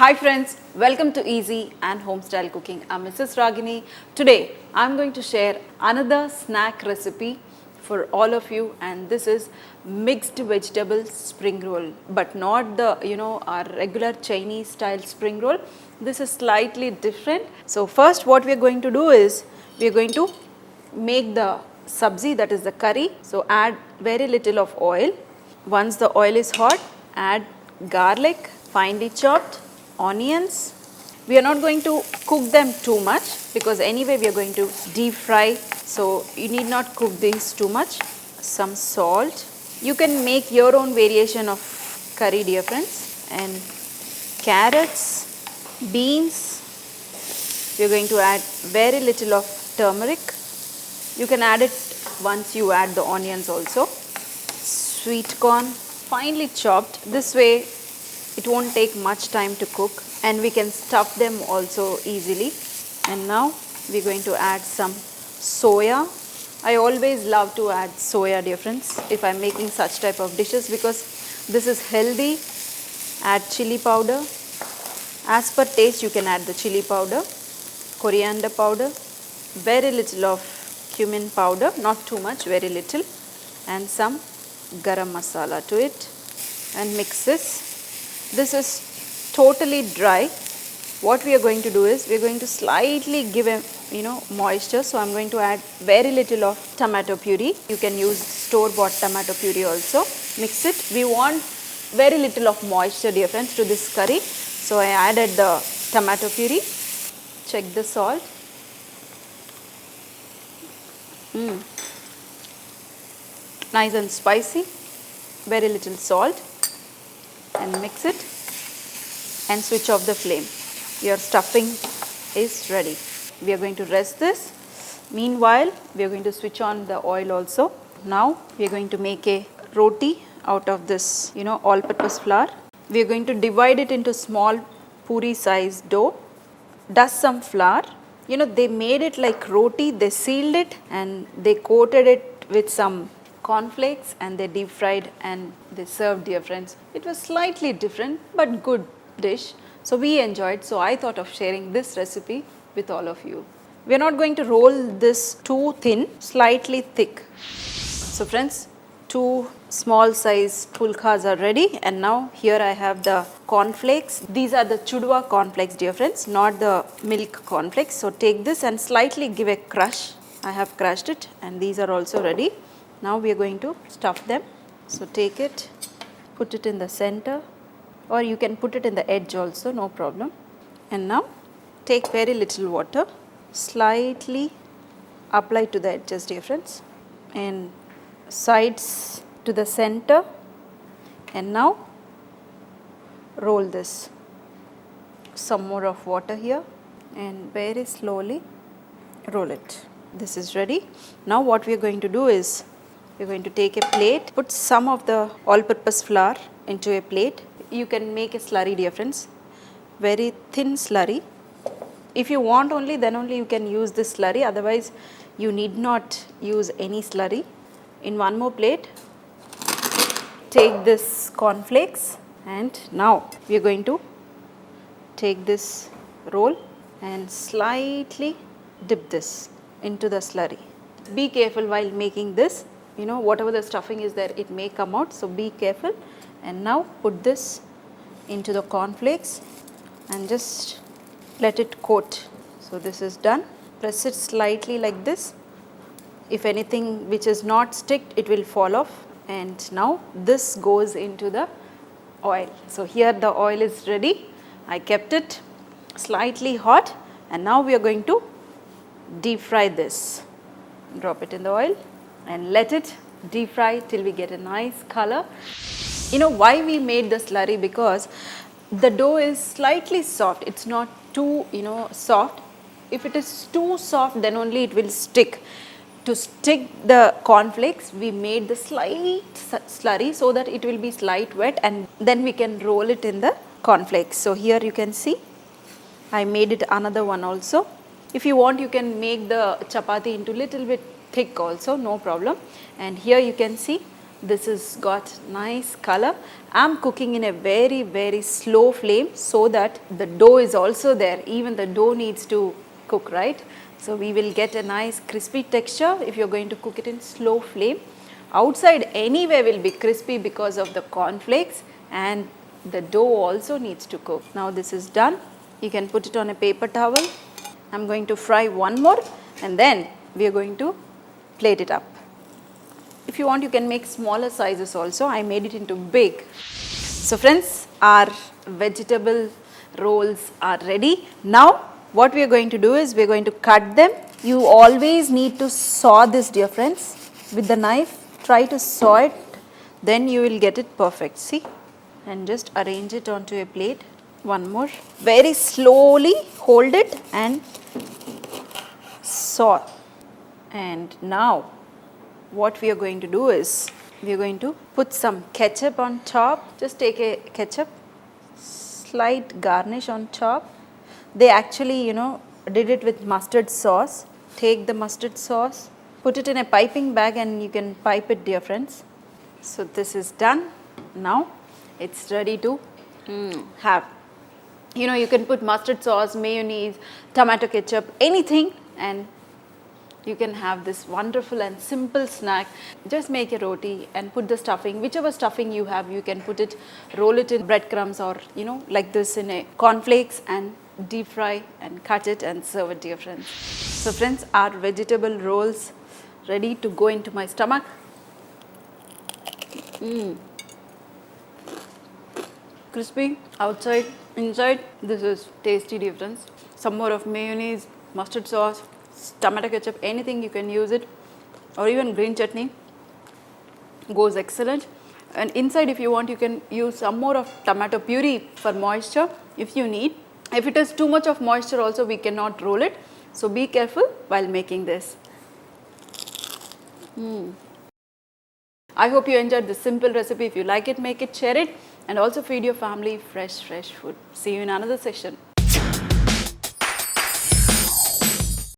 Hi friends, welcome to Easy and Homestyle Cooking. I'm Mrs. Ragini. Today I'm going to share another snack recipe for all of you, and this is mixed vegetable spring roll, but not the our regular Chinese style spring roll. This is slightly different. So first what we are going to do is we are going to make the sabzi, that is the curry. So add very little of oil. Once the oil is hot, add garlic, finely chopped, onions. We are not going to cook them too much because anyway we are going to deep fry, so you need not cook these too much. Some salt. You can make your own variation of curry, dear friends. And carrots, beans. We are going to add very little of turmeric. You can add it once you add the onions also. Sweet corn, finely chopped. This way it won't take much time to cook and we can stuff them also easily. And now we're going to add some soya. I always love to add soya, dear friends, if I'm making such type of dishes because this is healthy. Add chili powder. As per taste you can add the chili powder, coriander powder, very little of cumin powder, not too much, very little, and some garam masala to it, and mix this. This is totally dry. What we are going to do is we are going to slightly give a moisture. So I am going to add very little of tomato puree. You can use store-bought tomato puree also. Mix it. We want very little of moisture, dear friends, to this curry. So I added the tomato puree. Check the salt. Nice and spicy. Very little salt. And mix it and switch off the flame. Your stuffing is ready. We are going to rest this. Meanwhile, we are going to switch on the oil also. Now we are going to make a roti out of this all-purpose flour. We are going to divide it into small puree size dough. Dust some flour. They made it like roti, they sealed it and they coated it with some cornflakes and they deep fried and they served, dear friends. It was slightly different but good dish. So we enjoyed. So I thought of sharing this recipe with all of you. We are not going to roll this too thin, slightly thick. So friends, 2 small size pulkas are ready, and now here I have the cornflakes. These are the chudwa cornflakes, dear friends, not the milk cornflakes. So take this and slightly give a crush. I have crushed it and these are also ready. Now we are going to stuff them. So take it, put it in the center, or you can put it in the edge also, no problem. And now take very little water, slightly apply to the edges, dear friends, and sides to the center. And now roll this. Some more of water here and very slowly roll it. This is ready. Now what we are going to do is we are going to take a plate, put some of the all-purpose flour into a plate. You can make a slurry, dear friends, very thin slurry. If you want only, then only you can use this slurry, otherwise you need not use any slurry. In one more plate, take this cornflakes, and now we are going to take this roll and slightly dip this into the slurry. Be careful while making this. Whatever the stuffing is there, it may come out, so be careful. And now put this into the cornflakes and just let it coat. So this is done. Press it slightly like this. If anything which is not sticked, it will fall off. And now this goes into the oil. So here the oil is ready. I kept it slightly hot, and now we are going to deep fry this. Drop it in the oil and let it deep fry till we get a nice color. Why we made the slurry? Because the dough is slightly soft. It's not too soft. If it is too soft, then only it will stick. To stick the cornflakes, we made the slight slurry so that it will be slight wet, and then we can roll it in the cornflakes. So here you can see I made it another one also. If you want, you can make the chapati into little bit thick also, no problem. And here you can see This has got nice color. I'm cooking in a very slow flame so that the dough is also there. Even the dough needs to cook, right? So we will get a nice crispy texture if you're going to cook it in slow flame. Outside anyway will be crispy because of the cornflakes, and the dough also needs to cook. Now this is done. You can put it on a paper towel. I'm going to fry one more and then we are going to plate it up. If you want, you can make smaller sizes also. I made it into big. So friends, our vegetable rolls are ready. Now what we are going to do is we are going to cut them. You always need to saw this, dear friends, with the knife. Try to saw it, then you will get it perfect. See, and just arrange it onto a plate. One more. Very slowly hold it and saw. And now what we are going to do is we are going to put some ketchup on top. Just take a ketchup, slight garnish on top. They actually, did it with mustard sauce. Take the mustard sauce, put it in a piping bag and you can pipe it, dear friends. So this is done. Now it's ready to have. You can put mustard sauce, mayonnaise, tomato ketchup, anything, and you can have this wonderful and simple snack. Just make a roti and put the stuffing, whichever stuffing you have, you can put it, roll it in breadcrumbs or, like this in a cornflakes and deep fry and cut it and serve it, dear friends. So friends, our vegetable rolls ready to go into my stomach. Crispy outside, inside. This is tasty, dear friends. Some more of mayonnaise, mustard sauce, tomato ketchup, anything you can use it, or even green chutney goes excellent. And inside, if you want, you can use some more of tomato puree for moisture if you need. If it is too much of moisture also, we cannot roll it. So be careful while making this. I hope you enjoyed this simple recipe. If you like it, make it, share it, and also feed your family fresh food. See you in another session.